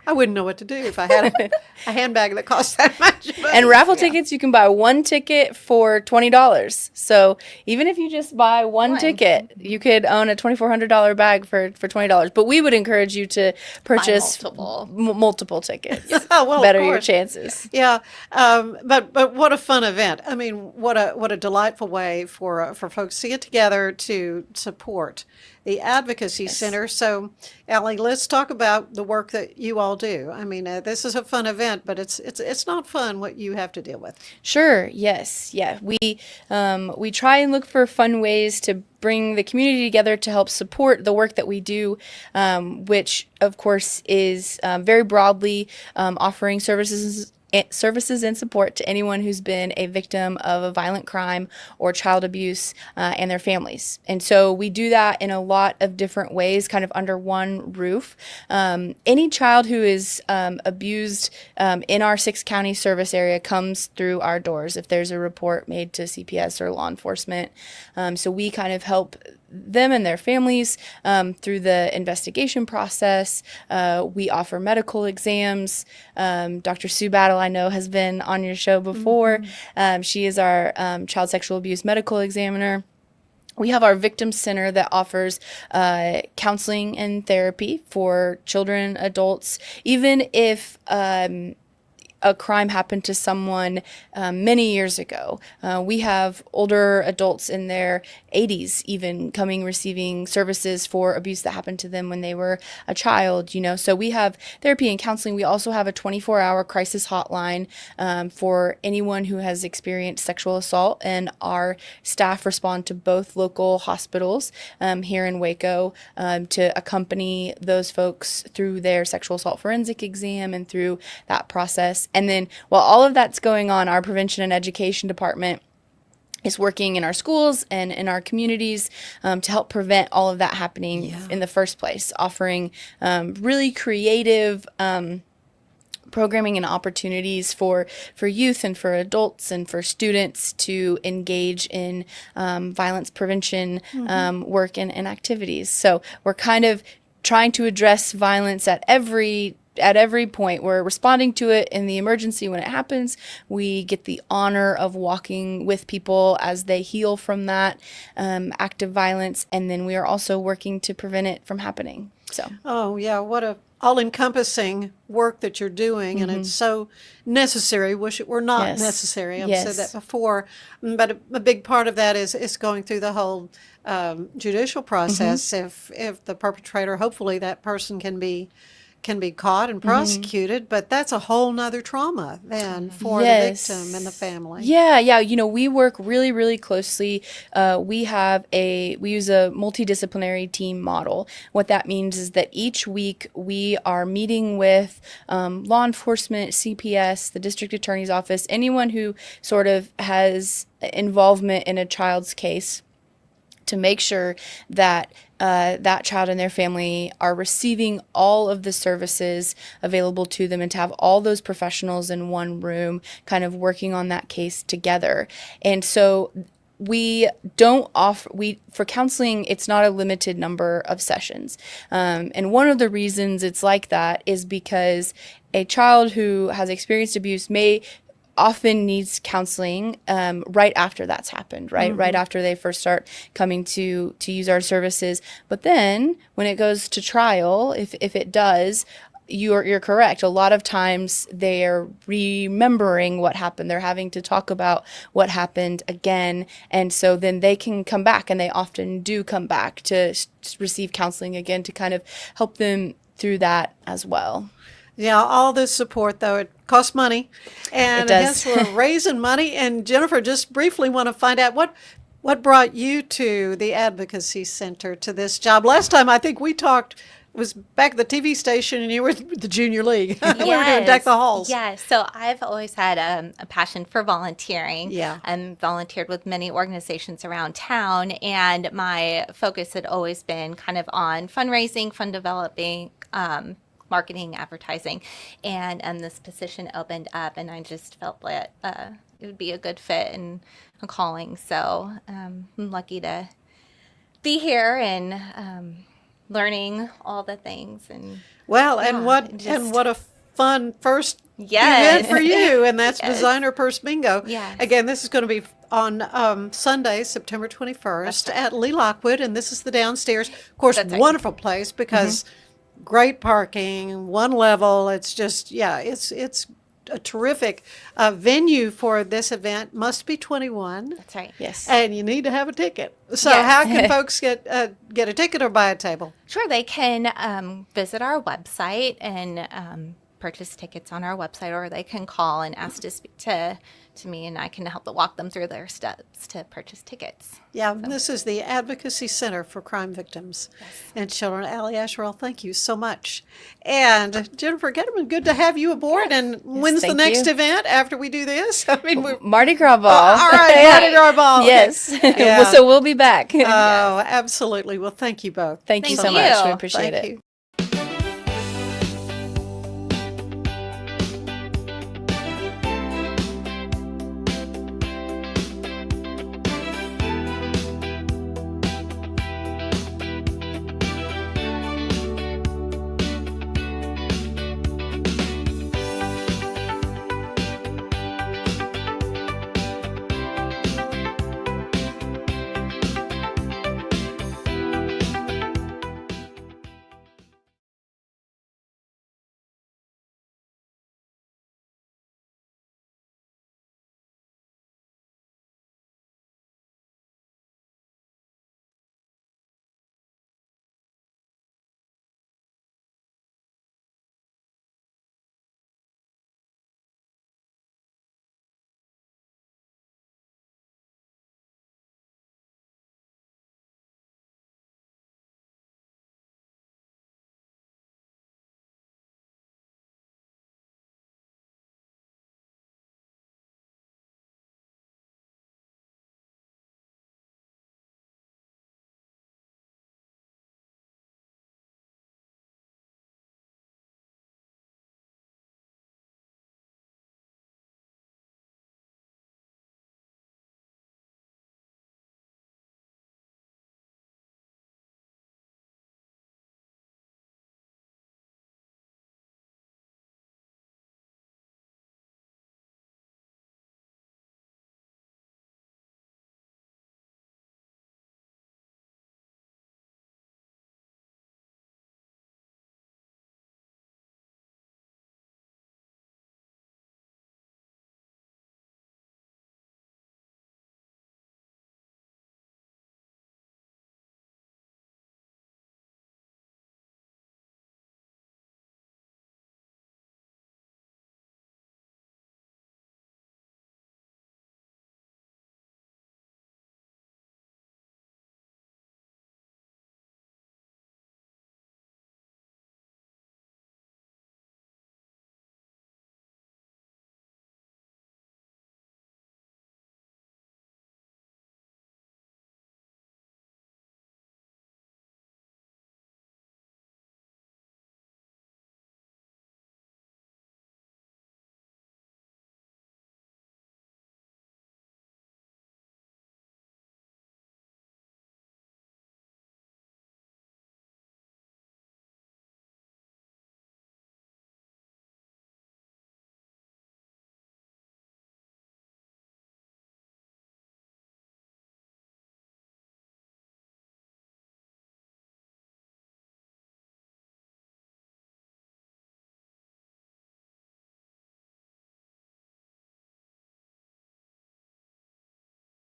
I wouldn't know what to do if I had a handbag that cost that much. But, And raffle tickets, you can buy one ticket for $20. So even if you just buy one ticket, you could own a $2,400 bag for $20. But we would encourage you to purchase multiple tickets. Well, Better of your course. chances. Yeah, but what a fun event! I mean, what a delightful way for folks to get together to support the Advocacy Center. So, Aleigh, let's talk about the work that you all do. I mean, this is a fun event, but it's not fun what you have to deal with. Sure. Yes. Yeah. We try and look for fun ways to bring the community together to help support the work that we do, which of course is very broadly offering services and support to anyone who's been a victim of a violent crime or child abuse and their families. And so we do that in a lot of different ways, kind of under one roof. Any child who is abused in our 6-county service area comes through our doors if there's a report made to CPS or law enforcement. So we kind of help them and their families through the investigation process. We offer medical exams. Dr. Sue Battle, I know, has been on your show before. She is our child sexual abuse medical examiner. We have our victim center that offers counseling and therapy for children, adults, even if a crime happened to someone many years ago. We have older adults in their 80s even receiving services for abuse that happened to them when they were a child, So we have therapy and counseling. We also have a 24-hour crisis hotline for anyone who has experienced sexual assault, and our staff respond to both local hospitals here in Waco to accompany those folks through their sexual assault forensic exam and through that process. And then while all of that's going on, our prevention and education department is working in our schools and in our communities to help prevent all of that happening in the first place, offering really creative programming and opportunities for youth and for adults and for students to engage in violence prevention work and activities. So we're kind of trying to address violence at every point. We're responding to it in the emergency when it happens. We get the honor of walking with people as they heal from that act of violence, and then we are also working to prevent it from happening. So. Oh yeah, what a all-encompassing work that you're doing, and it's so necessary. Wish it were not necessary. I've said that before, but a big part of that is going through the whole judicial process. If the perpetrator, hopefully that person can be caught and prosecuted, but that's a whole nother trauma then for the victim and the family. Yeah. We work really, really closely. We use a multidisciplinary team model. What that means is that each week we are meeting with law enforcement, CPS, the district attorney's office, anyone who sort of has involvement in a child's case, to make sure that that child and their family are receiving all of the services available to them, and to have all those professionals in one room kind of working on that case together. And so for counseling, it's not a limited number of sessions. And one of the reasons it's like that is because a child who has experienced abuse often needs counseling right after that's happened, right? Right after they first start coming to use our services. But then when it goes to trial, if it does, you're correct. A lot of times they're remembering what happened. They're having to talk about what happened again. And so then they can come back, and they often do come back to receive counseling again to kind of help them through that as well. Yeah, all this support, though, it costs money. And hence we're raising money. And Jennifer, just briefly want to find out what brought you to the Advocacy Center, to this job. Last time I think we talked was back at the TV station, and you were with the Junior League. Yes. We were doing Deck the Halls. Yes. So I've always had a passion for volunteering. Yeah. And volunteered with many organizations around town. And my focus had always been kind of on fundraising, fund developing, marketing, advertising, and this position opened up, and I just felt that it would be a good fit and a calling. So I'm lucky to be here and learning all the things. And Well, yeah, and what a fun first Yes. event for you, and that's Yes. Designer Purse Bingo. Yes. Again, this is going to be on Sunday, September 21st at Lee Lockwood, and this is the downstairs. Of course, That's right. wonderful place because great parking, one level. It's just, it's a terrific venue for this event. Must be 21. That's right. Yes. And you need to have a ticket. So Yes. how can folks get a ticket or buy a table? Sure, they can visit our website and purchase tickets on our website, or they can call and ask to speak to me, and I can help walk them through their steps to purchase tickets. Yeah, this is the Advocacy Center for Crime Victims and Children. Aleigh Ascherl, thank you so much. And Jennifer Getterman, good to have you aboard. And when's the thank next you. event after we do this? I mean, we're Mardi Gras ball. all right, Mardi Gras ball. Yes. Yeah. Well, so we'll be back. Oh, absolutely. Well, thank you both. Thank you Thank so much. We you. appreciate Thank it. you.